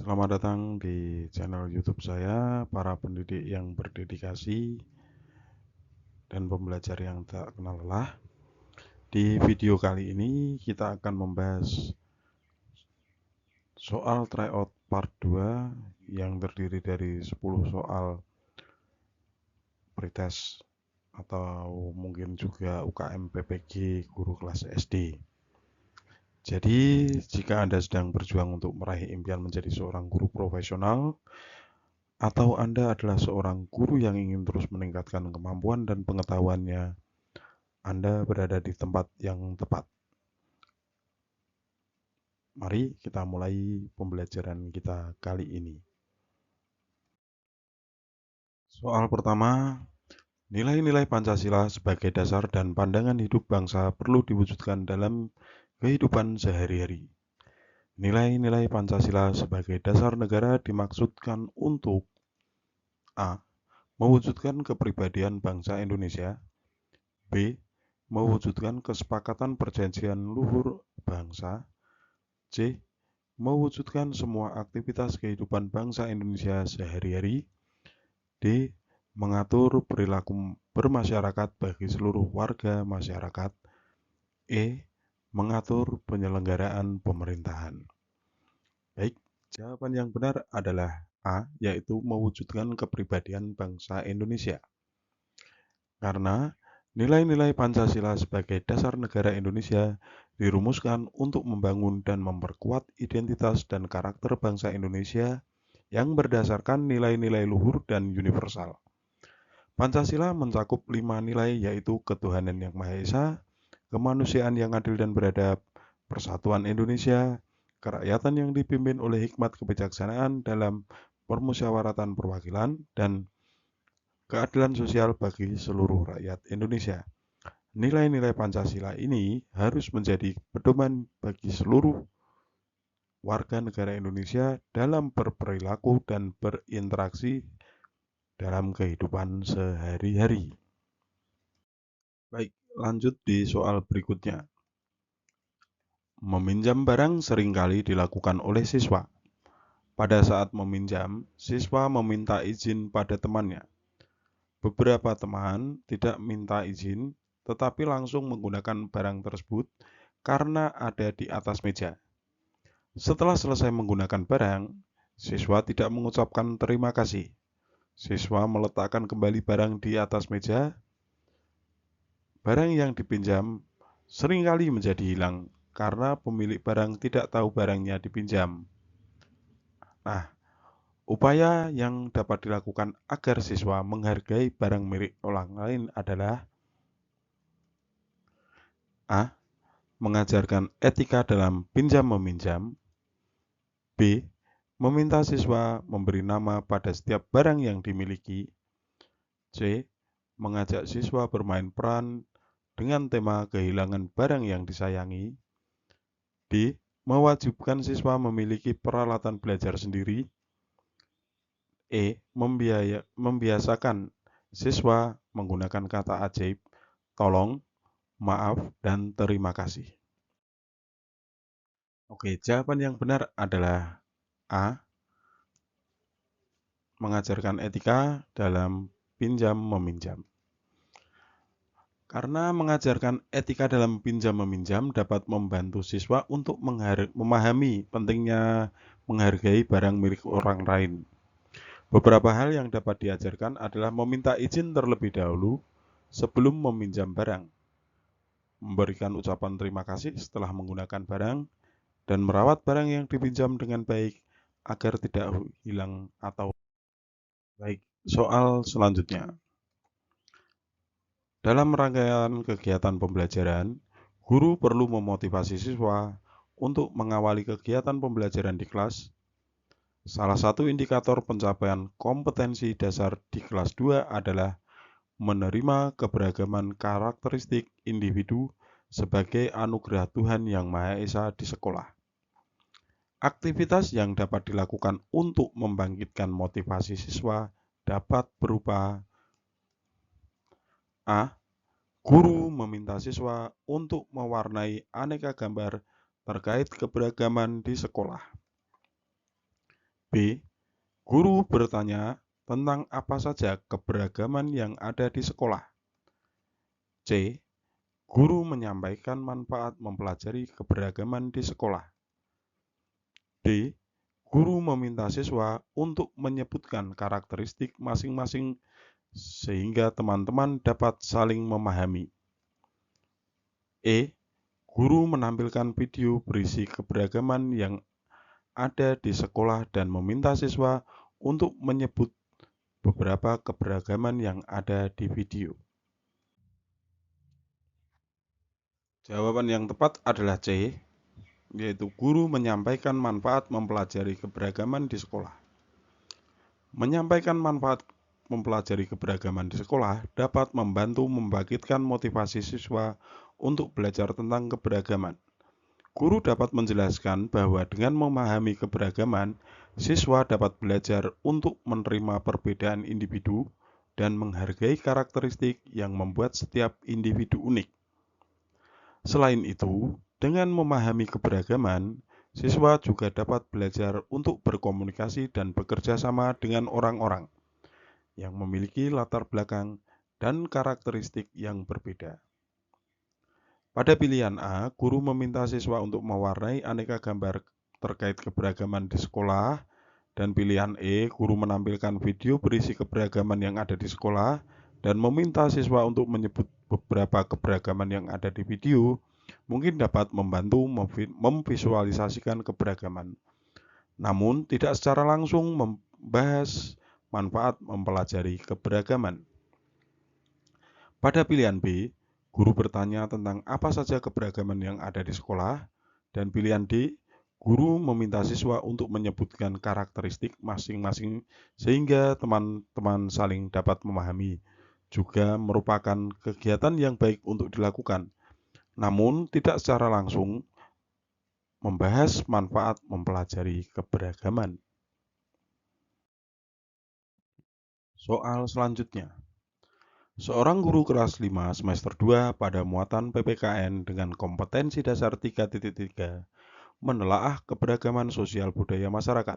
Selamat datang di channel YouTube saya, para pendidik yang berdedikasi dan pembelajar yang tak kenal lelah. Di video kali ini kita akan membahas soal tryout part 2 yang terdiri dari 10 soal pretest atau mungkin juga UKM PPG guru kelas SD. Jadi, jika Anda sedang berjuang untuk meraih impian menjadi seorang guru profesional, atau Anda adalah seorang guru yang ingin terus meningkatkan kemampuan dan pengetahuannya, Anda berada di tempat yang tepat. Mari kita mulai pembelajaran kita kali ini. Soal pertama, nilai-nilai Pancasila sebagai dasar dan pandangan hidup bangsa perlu diwujudkan dalam kehidupan sehari-hari. Nilai-nilai Pancasila sebagai dasar negara dimaksudkan untuk A. Mewujudkan kepribadian bangsa Indonesia. B. Mewujudkan kesepakatan perjanjian luhur bangsa. C. Mewujudkan semua aktivitas kehidupan bangsa Indonesia sehari-hari. D. Mengatur perilaku bermasyarakat bagi seluruh warga masyarakat. E. Mengatur penyelenggaraan pemerintahan. Baik, jawaban yang benar adalah A, yaitu mewujudkan kepribadian bangsa Indonesia. Karena nilai-nilai Pancasila sebagai dasar negara Indonesia dirumuskan untuk membangun dan memperkuat identitas dan karakter bangsa Indonesia yang berdasarkan nilai-nilai luhur dan universal. Pancasila mencakup 5 nilai, yaitu ketuhanan yang Maha Esa, kemanusiaan yang adil dan beradab, persatuan Indonesia, kerakyatan yang dipimpin oleh hikmat kebijaksanaan dalam permusyawaratan perwakilan, dan keadilan sosial bagi seluruh rakyat Indonesia. Nilai-nilai Pancasila ini harus menjadi pedoman bagi seluruh warga negara Indonesia dalam berperilaku dan berinteraksi dalam kehidupan sehari-hari. Baik, lanjut di soal berikutnya. Meminjam barang seringkali dilakukan oleh siswa. Pada saat meminjam, siswa meminta izin pada temannya. Beberapa teman tidak minta izin, tetapi langsung menggunakan barang tersebut karena ada di atas meja. Setelah selesai menggunakan barang, siswa tidak mengucapkan terima kasih. Siswa meletakkan kembali barang di atas meja. Barang yang dipinjam seringkali menjadi hilang karena pemilik barang tidak tahu barangnya dipinjam. Nah, upaya yang dapat dilakukan agar siswa menghargai barang milik orang lain adalah A. Mengajarkan etika dalam pinjam-meminjam. B. Meminta siswa memberi nama pada setiap barang yang dimiliki. C. Mengajak siswa bermain peran dengan tema kehilangan barang yang disayangi. D. Mewajibkan siswa memiliki peralatan belajar sendiri. E. Membiasakan siswa menggunakan kata ajaib, tolong, maaf, dan terima kasih. Oke, jawaban yang benar adalah A. Mengajarkan etika dalam pinjam-meminjam. Karena mengajarkan etika dalam pinjam-meminjam dapat membantu siswa untuk memahami pentingnya menghargai barang milik orang lain. Beberapa hal yang dapat diajarkan adalah meminta izin terlebih dahulu sebelum meminjam barang, memberikan ucapan terima kasih setelah menggunakan barang, dan merawat barang yang dipinjam dengan baik agar tidak hilang atau baik. Soal selanjutnya. Dalam rangkaian kegiatan pembelajaran, guru perlu memotivasi siswa untuk mengawali kegiatan pembelajaran di kelas. Salah satu indikator pencapaian kompetensi dasar di kelas 2 adalah menerima keberagaman karakteristik individu sebagai anugerah Tuhan Yang Maha Esa di sekolah. Aktivitas yang dapat dilakukan untuk membangkitkan motivasi siswa dapat berupa A. Guru meminta siswa untuk mewarnai aneka gambar terkait keberagaman di sekolah. B. Guru bertanya tentang apa saja keberagaman yang ada di sekolah. C. Guru menyampaikan manfaat mempelajari keberagaman di sekolah. D. Guru meminta siswa untuk menyebutkan karakteristik masing-masing sehingga teman-teman dapat saling memahami. E. Guru menampilkan video berisi keberagaman yang ada di sekolah dan meminta siswa untuk menyebut beberapa keberagaman yang ada di video. Jawaban yang tepat adalah C, yaitu guru menyampaikan manfaat mempelajari keberagaman di sekolah. Menyampaikan manfaat mempelajari keberagaman di sekolah dapat membantu membangkitkan motivasi siswa untuk belajar tentang keberagaman. Guru dapat menjelaskan bahwa dengan memahami keberagaman, siswa dapat belajar untuk menerima perbedaan individu dan menghargai karakteristik yang membuat setiap individu unik. Selain itu, dengan memahami keberagaman, siswa juga dapat belajar untuk berkomunikasi dan bekerja sama dengan orang-orang yang memiliki latar belakang dan karakteristik yang berbeda. Pada pilihan A, guru meminta siswa untuk mewarnai aneka gambar terkait keberagaman di sekolah, dan pilihan E, guru menampilkan video berisi keberagaman yang ada di sekolah dan meminta siswa untuk menyebut beberapa keberagaman yang ada di video, mungkin dapat membantu memvisualisasikan keberagaman. Namun, tidak secara langsung membahas manfaat mempelajari keberagaman. Pada pilihan B, guru bertanya tentang apa saja keberagaman yang ada di sekolah, dan pilihan D, guru meminta siswa untuk menyebutkan karakteristik masing-masing sehingga teman-teman saling dapat memahami. Juga merupakan kegiatan yang baik untuk dilakukan, namun tidak secara langsung membahas manfaat mempelajari keberagaman. Soal selanjutnya. Seorang guru kelas 5 semester 2 pada muatan PPKN dengan kompetensi dasar 3.3 menelaah keberagaman sosial budaya masyarakat.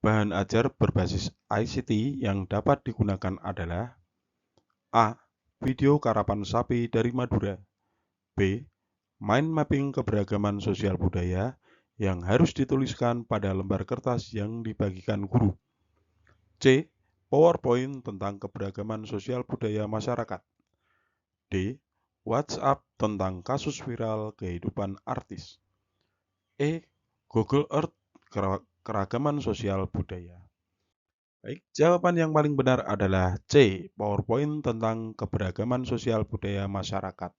Bahan ajar berbasis ICT yang dapat digunakan adalah A. Video karapan sapi dari Madura. B. Mind mapping keberagaman sosial budaya yang harus dituliskan pada lembar kertas yang dibagikan guru. C. PowerPoint tentang keberagaman sosial budaya masyarakat. D. WhatsApp tentang kasus viral kehidupan artis. E. Google Earth keragaman sosial budaya. Baik, jawaban yang paling benar adalah C. PowerPoint tentang keberagaman sosial budaya masyarakat.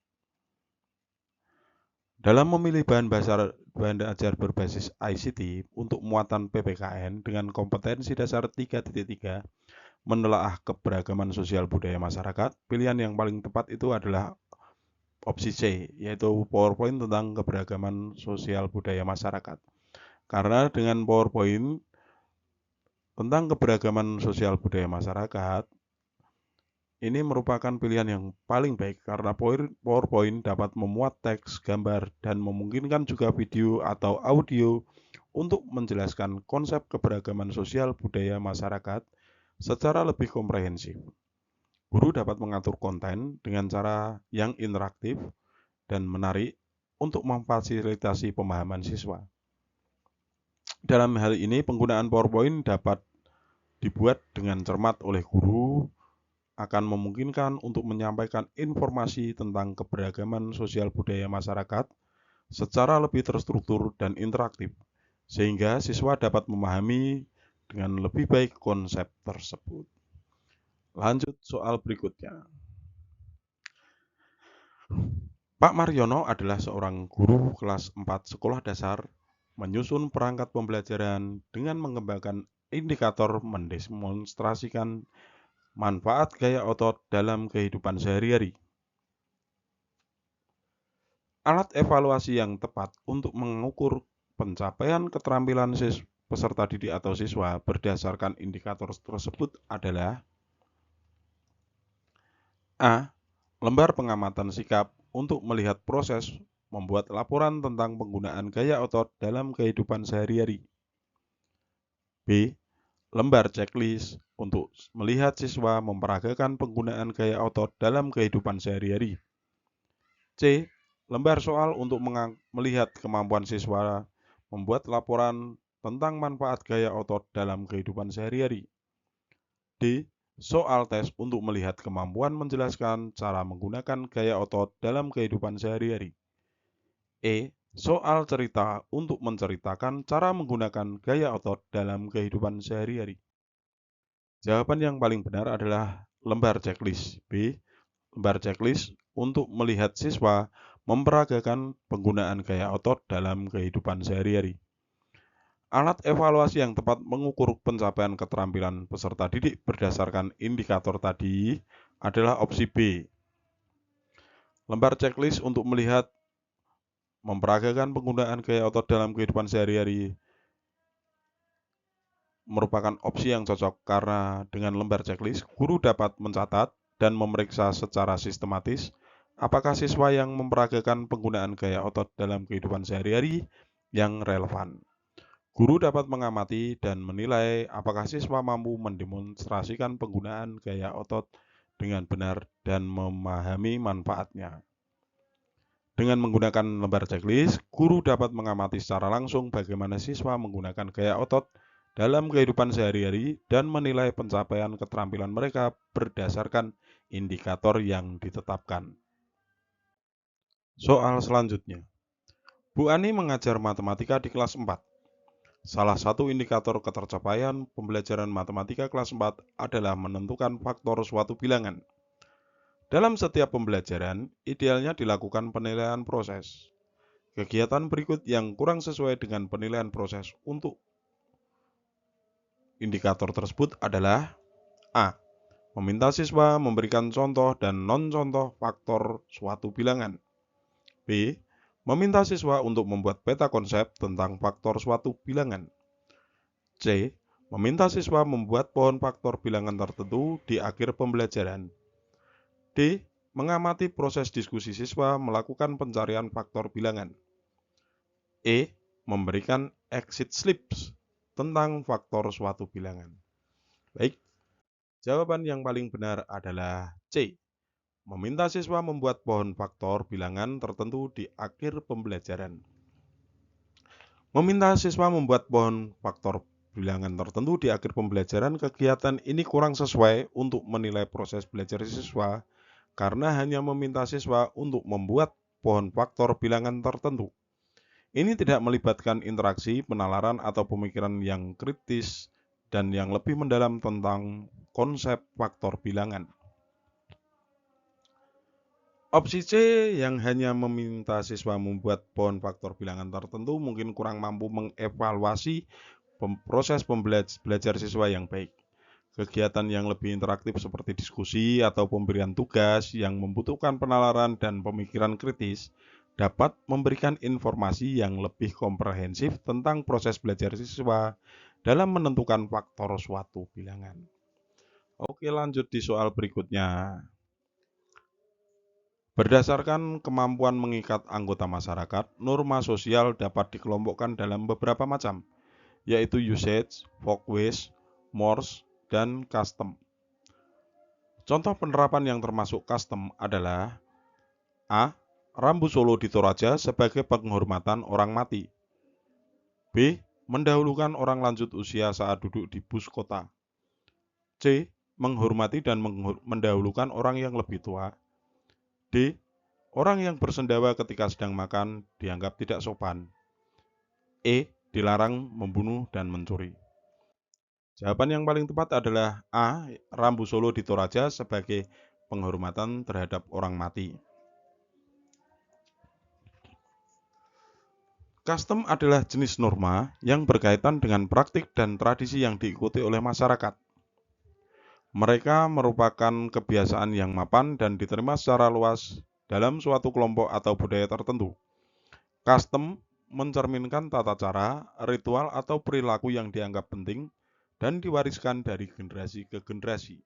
Dalam memilih bahan ajar berbasis ICT untuk muatan PPKN dengan kompetensi dasar 3.3 menelaah keberagaman sosial budaya masyarakat, pilihan yang paling tepat itu adalah opsi C, yaitu PowerPoint tentang keberagaman sosial budaya masyarakat. Karena dengan PowerPoint tentang keberagaman sosial budaya masyarakat, ini merupakan pilihan yang paling baik karena PowerPoint dapat memuat teks, gambar, dan memungkinkan juga video atau audio untuk menjelaskan konsep keberagaman sosial budaya masyarakat secara lebih komprehensif. Guru dapat mengatur konten dengan cara yang interaktif dan menarik untuk memfasilitasi pemahaman siswa. Dalam hal ini, penggunaan PowerPoint dapat dibuat dengan cermat oleh guru, akan memungkinkan untuk menyampaikan informasi tentang keberagaman sosial budaya masyarakat secara lebih terstruktur dan interaktif, sehingga siswa dapat memahami dengan lebih baik konsep tersebut. Lanjut soal berikutnya. Pak Mariono adalah seorang guru kelas 4 sekolah dasar, menyusun perangkat pembelajaran dengan mengembangkan indikator mendemonstrasikan manfaat gaya otot dalam kehidupan sehari-hari. Alat evaluasi yang tepat untuk mengukur pencapaian keterampilan peserta didik atau siswa berdasarkan indikator tersebut adalah A. Lembar pengamatan sikap untuk melihat proses membuat laporan tentang penggunaan gaya otot dalam kehidupan sehari-hari. B. Lembar checklist untuk melihat siswa memperagakan penggunaan gaya otot dalam kehidupan sehari-hari. C. Lembar soal untuk melihat kemampuan siswa membuat laporan tentang manfaat gaya otot dalam kehidupan sehari-hari. D. Soal tes untuk melihat kemampuan menjelaskan cara menggunakan gaya otot dalam kehidupan sehari-hari. E. Soal cerita untuk menceritakan cara menggunakan gaya otot dalam kehidupan sehari-hari. Jawaban yang paling benar adalah lembar checklist. B. Lembar checklist untuk melihat siswa memperagakan penggunaan gaya otot dalam kehidupan sehari-hari. Alat evaluasi yang tepat mengukur pencapaian keterampilan peserta didik berdasarkan indikator tadi adalah opsi B. Lembar checklist untuk melihat memperagakan penggunaan gaya otot dalam kehidupan sehari-hari merupakan opsi yang cocok karena dengan lembar checklist, guru dapat mencatat dan memeriksa secara sistematis apakah siswa yang memperagakan penggunaan gaya otot dalam kehidupan sehari-hari yang relevan. Guru dapat mengamati dan menilai apakah siswa mampu mendemonstrasikan penggunaan gaya otot dengan benar dan memahami manfaatnya. Dengan menggunakan lembar checklist, guru dapat mengamati secara langsung bagaimana siswa menggunakan gaya otot dalam kehidupan sehari-hari dan menilai pencapaian keterampilan mereka berdasarkan indikator yang ditetapkan. Soal selanjutnya. Bu Ani mengajar matematika di kelas 4. Salah satu indikator ketercapaian pembelajaran matematika kelas 4 adalah menentukan faktor suatu bilangan. Dalam setiap pembelajaran, idealnya dilakukan penilaian proses. Kegiatan berikut yang kurang sesuai dengan penilaian proses untuk indikator tersebut adalah A. Meminta siswa memberikan contoh dan non-contoh faktor suatu bilangan. B. Meminta siswa untuk membuat peta konsep tentang faktor suatu bilangan. C. Meminta siswa membuat pohon faktor bilangan tertentu di akhir pembelajaran. D. Mengamati proses diskusi siswa melakukan pencarian faktor bilangan. E. Memberikan exit slips tentang faktor suatu bilangan. Baik, jawaban yang paling benar adalah C. Meminta siswa membuat pohon faktor bilangan tertentu di akhir pembelajaran. Meminta siswa membuat pohon faktor bilangan tertentu di akhir pembelajaran, kegiatan ini kurang sesuai untuk menilai proses belajar siswa karena hanya meminta siswa untuk membuat pohon faktor bilangan tertentu. Ini tidak melibatkan interaksi, penalaran, atau pemikiran yang kritis dan yang lebih mendalam tentang konsep faktor bilangan. Opsi C yang hanya meminta siswa membuat pohon faktor bilangan tertentu mungkin kurang mampu mengevaluasi proses belajar siswa yang baik. Kegiatan yang lebih interaktif seperti diskusi atau pemberian tugas yang membutuhkan penalaran dan pemikiran kritis dapat memberikan informasi yang lebih komprehensif tentang proses belajar siswa dalam menentukan faktor suatu bilangan. Oke, lanjut di soal berikutnya. Berdasarkan kemampuan mengikat anggota masyarakat, norma sosial dapat dikelompokkan dalam beberapa macam, yaitu usage, folkways, mores, dan custom. Contoh penerapan yang termasuk custom adalah A. Rambu Solo di Toraja sebagai penghormatan orang mati. B. Mendahulukan orang lanjut usia saat duduk di bus kota. C. Menghormati dan mendahulukan orang yang lebih tua. D. Orang yang bersendawa ketika sedang makan dianggap tidak sopan. E. Dilarang membunuh dan mencuri. Jawaban yang paling tepat adalah A. Rambu Solo di Toraja sebagai penghormatan terhadap orang mati. Custom adalah jenis norma yang berkaitan dengan praktik dan tradisi yang diikuti oleh masyarakat. Mereka merupakan kebiasaan yang mapan dan diterima secara luas dalam suatu kelompok atau budaya tertentu. Custom mencerminkan tata cara, ritual, atau perilaku yang dianggap penting dan diwariskan dari generasi ke generasi.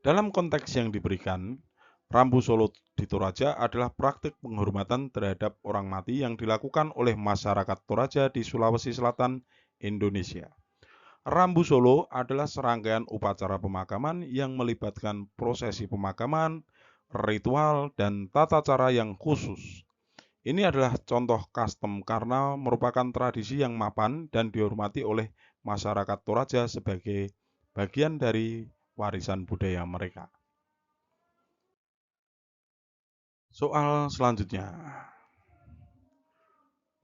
Dalam konteks yang diberikan, Rambu Solo di Toraja adalah praktik penghormatan terhadap orang mati yang dilakukan oleh masyarakat Toraja di Sulawesi Selatan, Indonesia. Rambu Solo adalah serangkaian upacara pemakaman yang melibatkan prosesi pemakaman, ritual, dan tata cara yang khusus. Ini adalah contoh custom karena merupakan tradisi yang mapan dan dihormati oleh masyarakat Toraja sebagai bagian dari warisan budaya mereka. Soal selanjutnya.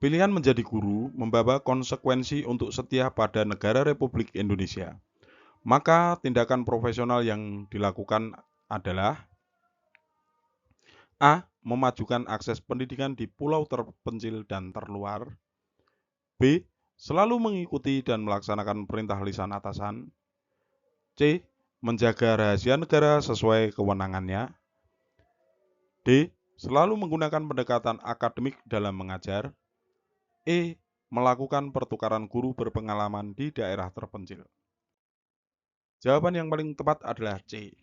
Pilihan menjadi guru membawa konsekuensi untuk setia pada negara Republik Indonesia. Maka tindakan profesional yang dilakukan adalah A. Memajukan akses pendidikan di pulau terpencil dan terluar. B. Selalu mengikuti dan melaksanakan perintah lisan atasan. C. Menjaga rahasia negara sesuai kewenangannya. D. Selalu menggunakan pendekatan akademik dalam mengajar. E. Melakukan pertukaran guru berpengalaman di daerah terpencil. Jawaban yang paling tepat adalah C.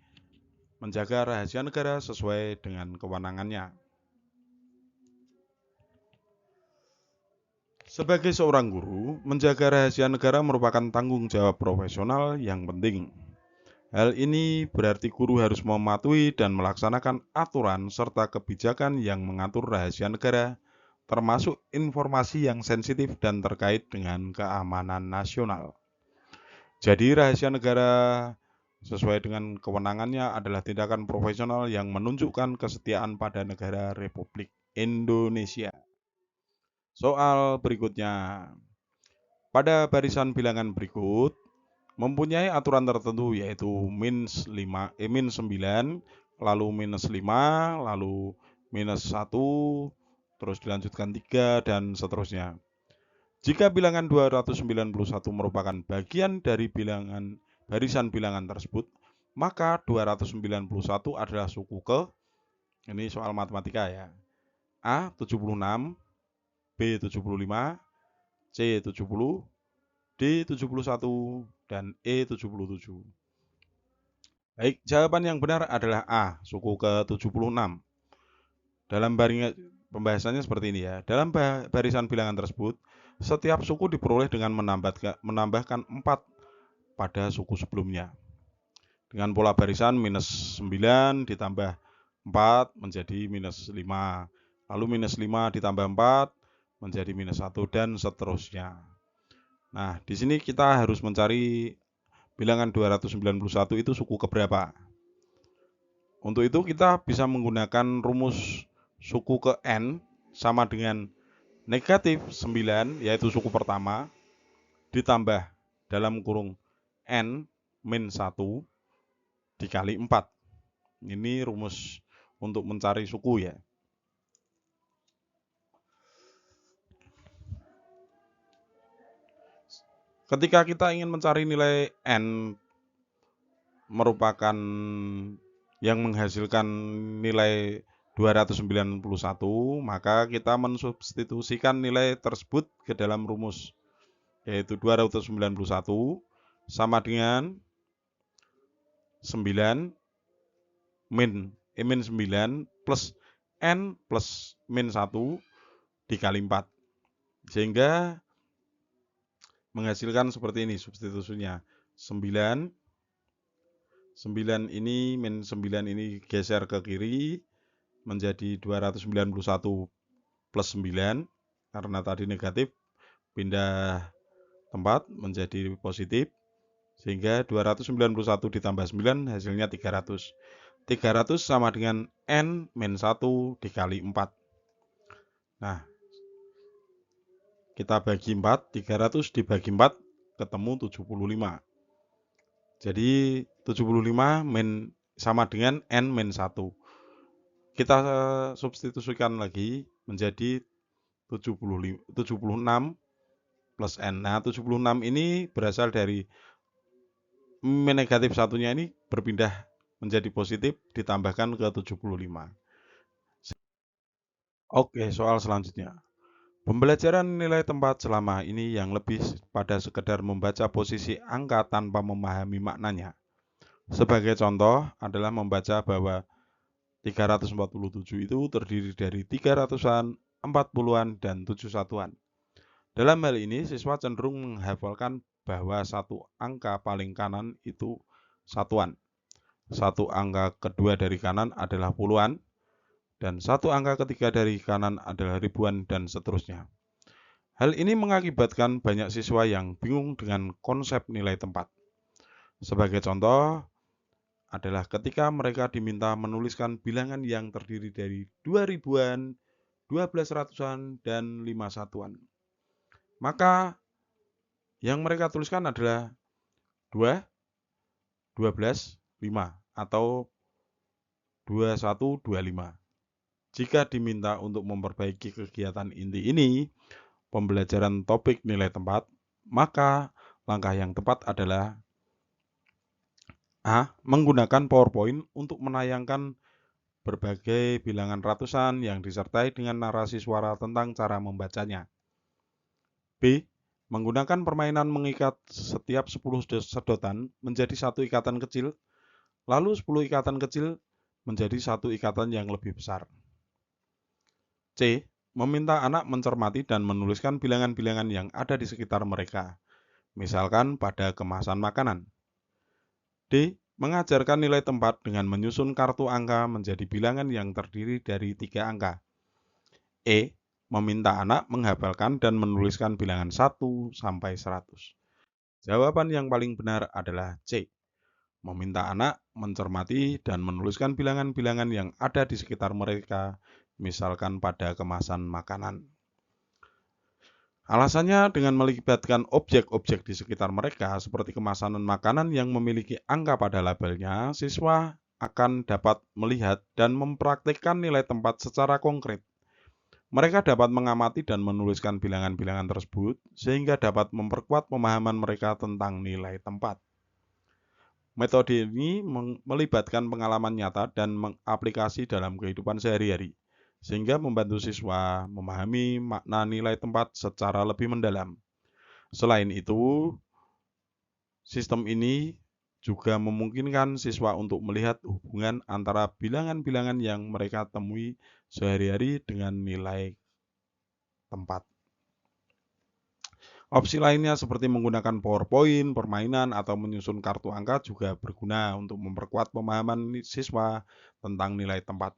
Menjaga rahasia negara sesuai dengan kewenangannya. Sebagai seorang guru, menjaga rahasia negara merupakan tanggung jawab profesional yang penting. Hal ini berarti guru harus mematuhi dan melaksanakan aturan serta kebijakan yang mengatur rahasia negara, termasuk informasi yang sensitif dan terkait dengan keamanan nasional. Jadi rahasia negara sesuai dengan kewenangannya adalah tindakan profesional yang menunjukkan kesetiaan pada negara Republik Indonesia. Soal berikutnya. Pada barisan bilangan berikut mempunyai aturan tertentu yaitu -9, lalu -5, lalu -1, terus dilanjutkan 3 dan seterusnya. Jika bilangan 291 merupakan bagian dari barisan bilangan tersebut, maka 291 adalah suku ke, ini soal matematika ya, A 76, B 75, C 70, D 71, dan E 77. Baik, jawaban yang benar adalah A, suku ke-76. Dalam pembahasannya seperti ini ya. Dalam barisan bilangan tersebut, setiap suku diperoleh dengan menambahkan 4 pada suku sebelumnya. Dengan pola barisan -9 ditambah 4 menjadi -5. Lalu -5 ditambah 4 menjadi -1 dan seterusnya. Nah, di sini kita harus mencari bilangan 291 itu suku keberapa. Untuk itu kita bisa menggunakan rumus suku ke N sama dengan -9 yaitu suku pertama ditambah dalam kurung N -1 dikali 4. Ini rumus untuk mencari suku ya. Ketika kita ingin mencari nilai N merupakan yang menghasilkan nilai 291, maka kita mensubstitusikan nilai tersebut ke dalam rumus, yaitu 291 sama dengan 9 -9 plus N plus -1 dikali 4. Sehingga menghasilkan seperti ini substitusinya. 9 ini -9 ini geser ke kiri menjadi 291 plus 9 karena tadi negatif pindah tempat menjadi positif sehingga 291 ditambah 9 hasilnya 300. 300 sama dengan N-1 dikali 4. Nah, kita bagi 4, 300 dibagi 4 ketemu 75. Jadi 75 sama dengan N-1. Kita substitusikan lagi menjadi 76 plus N. Nah, 76 ini berasal dari negatif satunya ini berpindah menjadi positif ditambahkan ke 75. Oke, soal selanjutnya. Pembelajaran nilai tempat selama ini yang lebih pada sekedar membaca posisi angka tanpa memahami maknanya. Sebagai contoh adalah membaca bahwa 347 itu terdiri dari 300-an, 40-an, dan 7 satuan. Dalam hal ini, siswa cenderung menghafalkan bahwa satu angka paling kanan itu satuan, satu angka kedua dari kanan adalah puluhan, dan satu angka ketiga dari kanan adalah ribuan, dan seterusnya. Hal ini mengakibatkan banyak siswa yang bingung dengan konsep nilai tempat. Sebagai contoh adalah ketika mereka diminta menuliskan bilangan yang terdiri dari 2 ribuan, 12 ratusan, dan 5 satuan. Maka yang mereka tuliskan adalah 2, 12, 5 atau 2125. Jika diminta untuk memperbaiki kegiatan inti ini, pembelajaran topik nilai tempat, maka langkah yang tepat adalah A. Menggunakan PowerPoint untuk menayangkan berbagai bilangan ratusan yang disertai dengan narasi suara tentang cara membacanya. B. Menggunakan permainan mengikat setiap 10 sedotan menjadi satu ikatan kecil, lalu 10 ikatan kecil menjadi satu ikatan yang lebih besar. C. Meminta anak mencermati dan menuliskan bilangan-bilangan yang ada di sekitar mereka, misalkan pada kemasan makanan. D. Mengajarkan nilai tempat dengan menyusun kartu angka menjadi bilangan yang terdiri dari 3 angka. E. Meminta anak menghafalkan dan menuliskan bilangan 1 sampai 100. Jawaban yang paling benar adalah C. Meminta anak mencermati dan menuliskan bilangan-bilangan yang ada di sekitar mereka, misalkan pada kemasan makanan. Alasannya dengan melibatkan objek-objek di sekitar mereka seperti kemasan makanan yang memiliki angka pada labelnya, siswa akan dapat melihat dan mempraktikkan nilai tempat secara konkret. Mereka dapat mengamati dan menuliskan bilangan-bilangan tersebut sehingga dapat memperkuat pemahaman mereka tentang nilai tempat. Metode ini melibatkan pengalaman nyata dan mengaplikasi dalam kehidupan sehari-hari, sehingga membantu siswa memahami makna nilai tempat secara lebih mendalam. Selain itu, sistem ini juga memungkinkan siswa untuk melihat hubungan antara bilangan-bilangan yang mereka temui sehari-hari dengan nilai tempat. Opsi lainnya seperti menggunakan PowerPoint, permainan, atau menyusun kartu angka juga berguna untuk memperkuat pemahaman siswa tentang nilai tempat.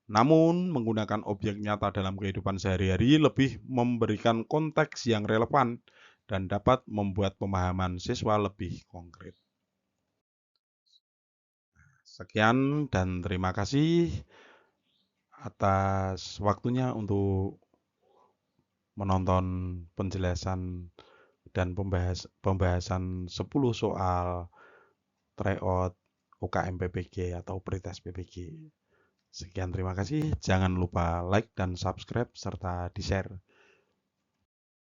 Namun, menggunakan objek nyata dalam kehidupan sehari-hari lebih memberikan konteks yang relevan dan dapat membuat pemahaman siswa lebih konkret. Sekian dan terima kasih atas waktunya untuk menonton penjelasan dan pembahasan 10 soal tryout UKM PPG atau Pretest PPG. Sekian terima kasih. Jangan lupa like dan subscribe serta di-share.